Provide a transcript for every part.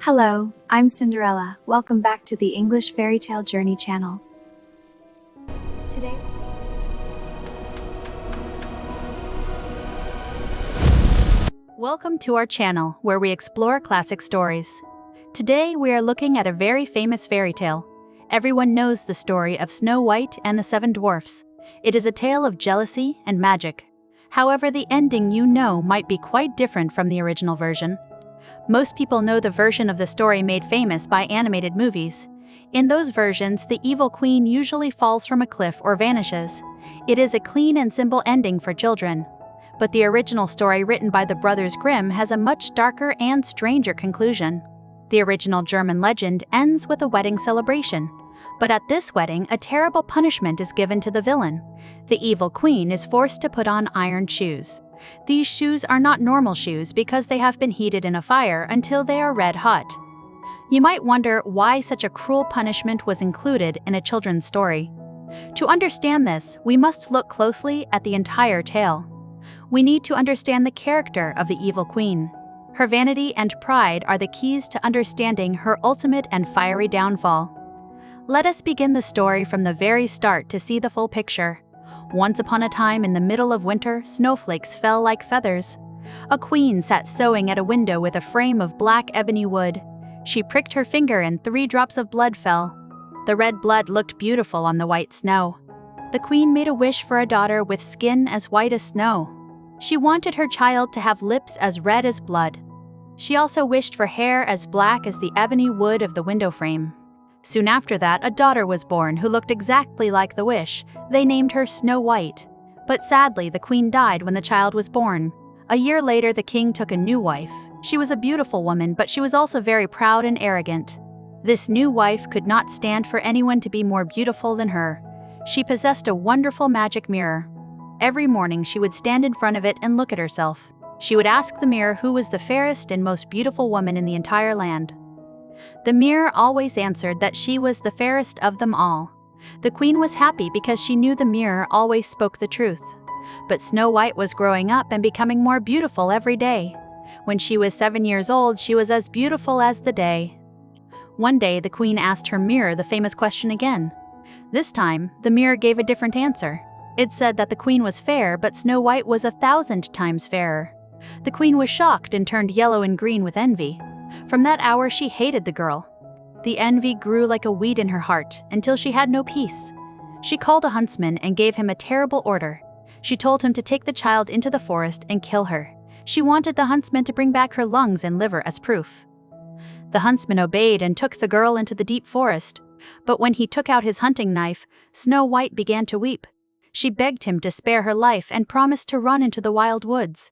Hello, I'm Cinderella. Welcome back to the English Fairy Tale Journey channel. Today, Welcome to our channel, where we explore classic stories. Today we are looking at a very famous fairy tale. Everyone knows the story of Snow White and the Seven Dwarfs. It is a tale of jealousy and magic. However, the ending might be quite different from the original version. Most people know the version of the story made famous by animated movies. In those versions, the evil queen usually falls from a cliff or vanishes. It is a clean and simple ending for children. But the original story written by the Brothers Grimm has a much darker and stranger conclusion. The original German legend ends with a wedding celebration. But at this wedding, a terrible punishment is given to the villain. The evil queen is forced to put on iron shoes. These shoes are not normal shoes because they have been heated in a fire until they are red hot. You might wonder why such a cruel punishment was included in a children's story. To understand this, we must look closely at the entire tale. We need to understand the character of the evil queen. Her vanity and pride are the keys to understanding her ultimate and fiery downfall. Let us begin the story from the very start to see the full picture. Once upon a time, in the middle of winter, snowflakes fell like feathers. A queen sat sewing at a window with a frame of black ebony wood. She pricked her finger and 3 drops of blood fell. The red blood looked beautiful on the white snow. The queen made a wish for a daughter with skin as white as snow. She wanted her child to have lips as red as blood. She also wished for hair as black as the ebony wood of the window frame. Soon after that, a daughter was born who looked exactly like the wish. They named her Snow White. But sadly, the queen died when the child was born. A year later, the king took a new wife. She was a beautiful woman, but she was also very proud and arrogant. This new wife could not stand for anyone to be more beautiful than her. She possessed a wonderful magic mirror. Every morning, she would stand in front of it and look at herself. She would ask the mirror who was the fairest and most beautiful woman in the entire land. The mirror always answered that she was the fairest of them all. The queen was happy because she knew the mirror always spoke the truth. But Snow White was growing up and becoming more beautiful every day. When she was 7 years old, she was as beautiful as the day. One day, the queen asked her mirror the famous question again. This time, the mirror gave a different answer. It said that the queen was fair, but Snow White was 1,000 times fairer. The queen was shocked and turned yellow and green with envy. From that hour, she hated the girl. The envy grew like a weed in her heart until she had no peace. She called a huntsman and gave him a terrible order. She told him to take the child into the forest and kill her. She wanted the huntsman to bring back her lungs and liver as proof. The huntsman obeyed and took the girl into the deep forest. But when he took out his hunting knife, Snow White began to weep. She begged him to spare her life and promised to run into the wild woods.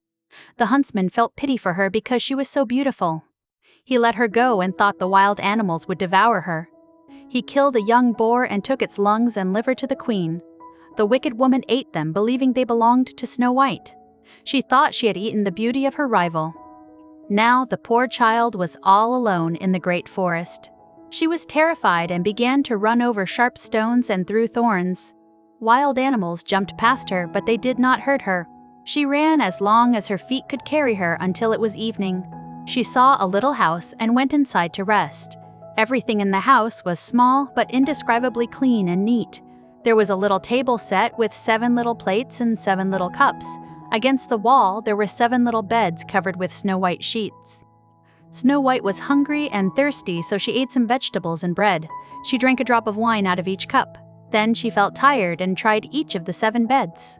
The huntsman felt pity for her because she was so beautiful. He let her go and thought the wild animals would devour her. He killed a young boar and took its lungs and liver to the queen. The wicked woman ate them, believing they belonged to Snow White. She thought she had eaten the beauty of her rival. Now the poor child was all alone in the great forest. She was terrified and began to run over sharp stones and through thorns. Wild animals jumped past her, but they did not hurt her. She ran as long as her feet could carry her until it was evening. She saw a little house and went inside to rest. Everything in the house was small but indescribably clean and neat. There was a little table set with 7 little plates and 7 little cups. Against the wall, there were 7 little beds covered with snow white sheets. Snow White was hungry and thirsty, so she ate some vegetables and bread. She drank a drop of wine out of each cup. Then she felt tired and tried each of the 7 beds.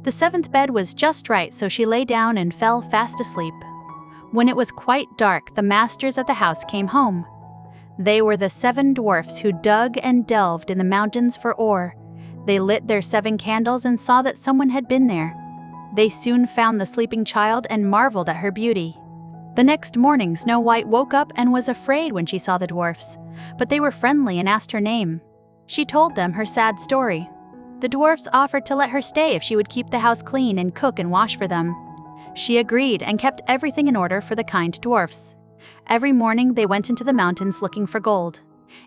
The 7th bed was just right, so she lay down and fell fast asleep. When it was quite dark, the masters of the house came home. They were the 7 dwarfs who dug and delved in the mountains for ore. They lit their 7 candles and saw that someone had been there. They soon found the sleeping child and marveled at her beauty. The next morning, Snow White woke up and was afraid when she saw the dwarfs, but they were friendly and asked her name. She told them her sad story. The dwarfs offered to let her stay if she would keep the house clean and cook and wash for them. She agreed and kept everything in order for the kind dwarfs. Every morning they went into the mountains looking for gold.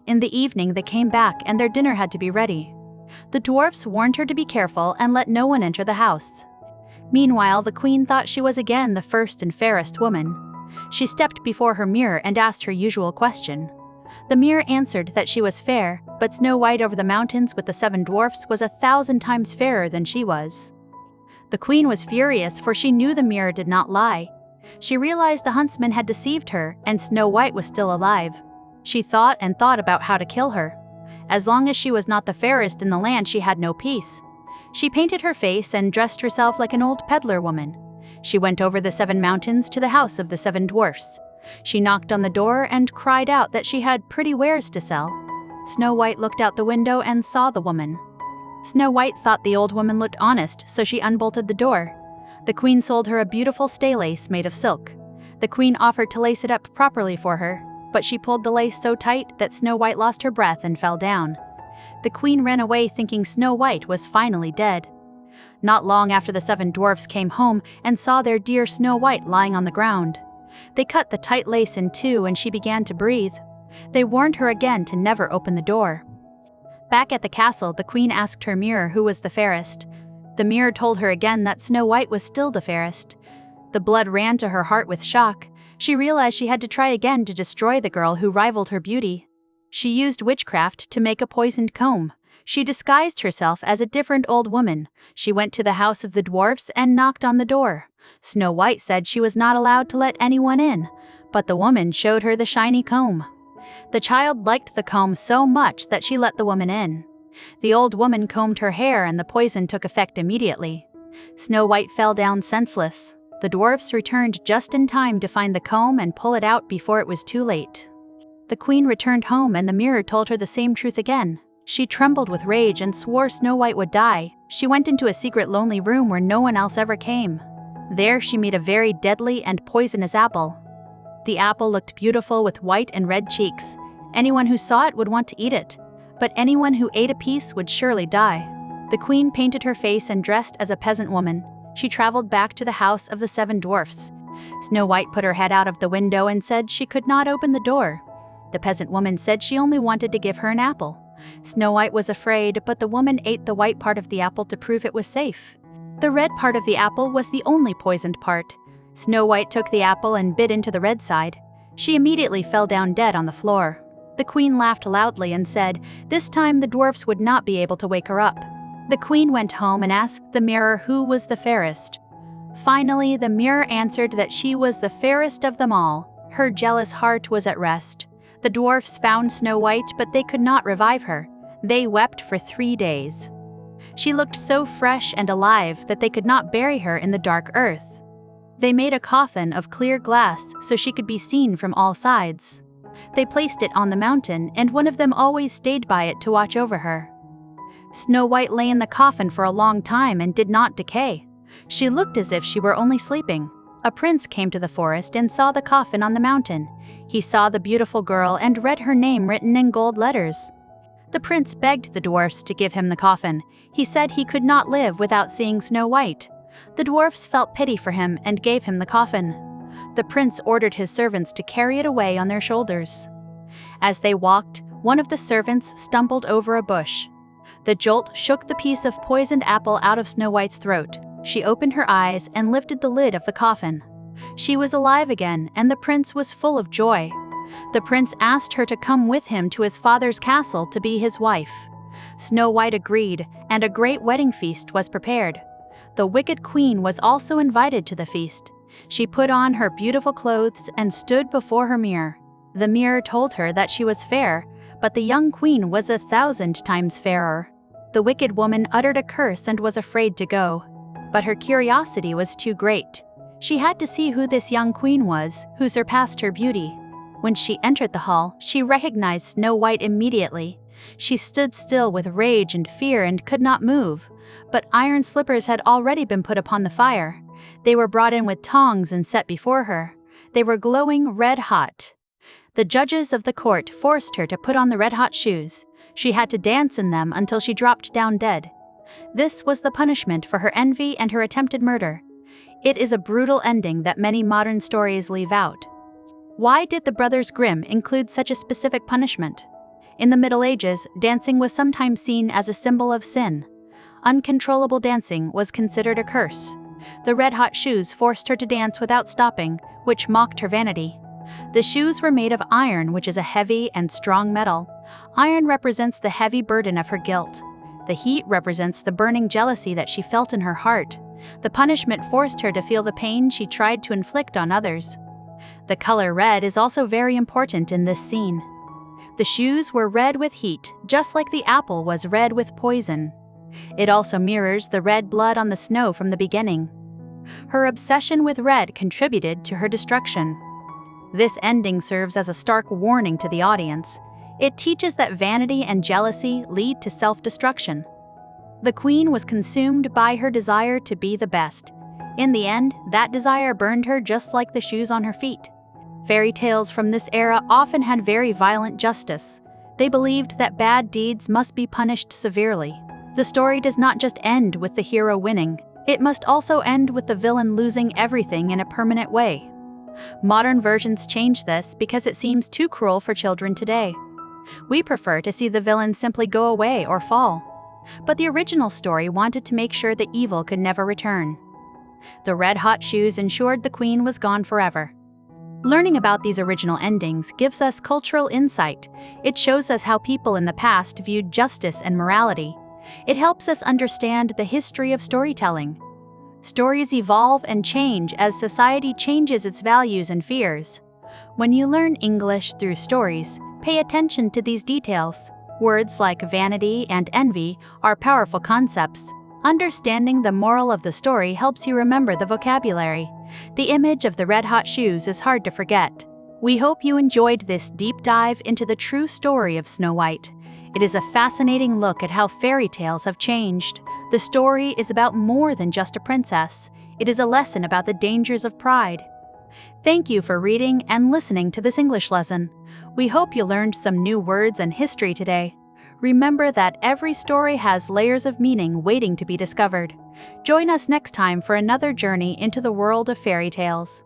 In the evening they came back and their dinner had to be ready. The dwarfs warned her to be careful and let no one enter the house. Meanwhile, the queen thought she was again the first and fairest woman. She stepped before her mirror and asked her usual question. The mirror answered that she was fair, but Snow White over the mountains with the 7 dwarfs was 1,000 times fairer than she was. The queen was furious, for she knew the mirror did not lie. She realized the huntsman had deceived her and Snow White was still alive. She thought and thought about how to kill her. As long as she was not the fairest in the land, she had no peace. She painted her face and dressed herself like an old peddler woman. She went over the 7 mountains to the house of the 7 dwarfs. She knocked on the door and cried out that she had pretty wares to sell. Snow White looked out the window and saw the woman. Snow White thought the old woman looked honest, so she unbolted the door. The queen sold her a beautiful stay lace made of silk. The queen offered to lace it up properly for her, but she pulled the lace so tight that Snow White lost her breath and fell down. The queen ran away thinking Snow White was finally dead. Not long after, the 7 dwarfs came home and saw their dear Snow White lying on the ground. They cut the tight lace in two and she began to breathe. They warned her again to never open the door. Back at the castle, the queen asked her mirror who was the fairest. The mirror told her again that Snow White was still the fairest. The blood ran to her heart with shock. She realized she had to try again to destroy the girl who rivaled her beauty. She used witchcraft to make a poisoned comb. She disguised herself as a different old woman. She went to the house of the dwarfs and knocked on the door. Snow White said she was not allowed to let anyone in, but the woman showed her the shiny comb. The child liked the comb so much that she let the woman in. The old woman combed her hair and the poison took effect immediately. Snow White fell down senseless. The dwarfs returned just in time to find the comb and pull it out before it was too late. The queen returned home and the mirror told her the same truth again. She trembled with rage and swore Snow White would die. She went into a secret lonely room where no one else ever came. There she made a very deadly and poisonous apple. The apple looked beautiful with white and red cheeks. Anyone who saw it would want to eat it, but anyone who ate a piece would surely die. The queen painted her face and dressed as a peasant woman. She traveled back to the house of the 7 dwarfs. Snow White put her head out of the window and said she could not open the door. The peasant woman said she only wanted to give her an apple. Snow White was afraid, but the woman ate the white part of the apple to prove it was safe. The red part of the apple was the only poisoned part. Snow White took the apple and bit into the red side. She immediately fell down dead on the floor. The queen laughed loudly and said this time the dwarfs would not be able to wake her up. The queen went home and asked the mirror who was the fairest. Finally, the mirror answered that she was the fairest of them all. Her jealous heart was at rest. The dwarfs found Snow White, but they could not revive her. They wept for 3 days. She looked so fresh and alive that they could not bury her in the dark earth. They made a coffin of clear glass so she could be seen from all sides. They placed it on the mountain, and one of them always stayed by it to watch over her. Snow White lay in the coffin for a long time and did not decay. She looked as if she were only sleeping. A prince came to the forest and saw the coffin on the mountain. He saw the beautiful girl and read her name written in gold letters. The prince begged the dwarfs to give him the coffin. He said he could not live without seeing Snow White. The dwarfs felt pity for him and gave him the coffin. The prince ordered his servants to carry it away on their shoulders. As they walked, one of the servants stumbled over a bush. The jolt shook the piece of poisoned apple out of Snow White's throat. She opened her eyes and lifted the lid of the coffin. She was alive again, and the prince was full of joy. The prince asked her to come with him to his father's castle to be his wife. Snow White agreed, and a great wedding feast was prepared. The wicked queen was also invited to the feast. She put on her beautiful clothes and stood before her mirror. The mirror told her that she was fair, but the young queen was 1,000 times fairer. The wicked woman uttered a curse and was afraid to go. But her curiosity was too great. She had to see who this young queen was, who surpassed her beauty. When she entered the hall, she recognized Snow White immediately. She stood still with rage and fear and could not move. But iron slippers had already been put upon the fire. They were brought in with tongs and set before her. They were glowing red hot. The judges of the court forced her to put on the red-hot shoes. She had to dance in them until she dropped down dead. This was the punishment for her envy and her attempted murder. It is a brutal ending that many modern stories leave out. Why did the Brothers Grimm include such a specific punishment? In the Middle Ages, dancing was sometimes seen as a symbol of sin. Uncontrollable dancing was considered a curse. The red-hot shoes forced her to dance without stopping, which mocked her vanity. The shoes were made of iron, which is a heavy and strong metal. Iron represents the heavy burden of her guilt. The heat represents the burning jealousy that she felt in her heart. The punishment forced her to feel the pain she tried to inflict on others. The color red is also very important in this scene. The shoes were red with heat, just like the apple was red with poison. It also mirrors the red blood on the snow from the beginning. Her obsession with red contributed to her destruction. This ending serves as a stark warning to the audience. It teaches that vanity and jealousy lead to self-destruction. The queen was consumed by her desire to be the best. In the end, that desire burned her just like the shoes on her feet. Fairy tales from this era often had very violent justice. They believed that bad deeds must be punished severely. The story does not just end with the hero winning. It must also end with the villain losing everything in a permanent way. Modern versions change this because it seems too cruel for children today. We prefer to see the villain simply go away or fall. But the original story wanted to make sure the evil could never return. The red-hot shoes ensured the queen was gone forever. Learning about these original endings gives us cultural insight. It shows us how people in the past viewed justice and morality. It helps us understand the history of storytelling. Stories evolve and change as society changes its values and fears. When you learn English through stories, pay attention to these details. Words like vanity and envy are powerful concepts. Understanding the moral of the story helps you remember the vocabulary. The image of the red-hot shoes is hard to forget. We hope you enjoyed this deep dive into the true story of Snow White. It is a fascinating look at how fairy tales have changed. The story is about more than just a princess. It is a lesson about the dangers of pride. Thank you for reading and listening to this English lesson. We hope you learned some new words and history today. Remember that every story has layers of meaning waiting to be discovered. Join us next time for another journey into the world of fairy tales.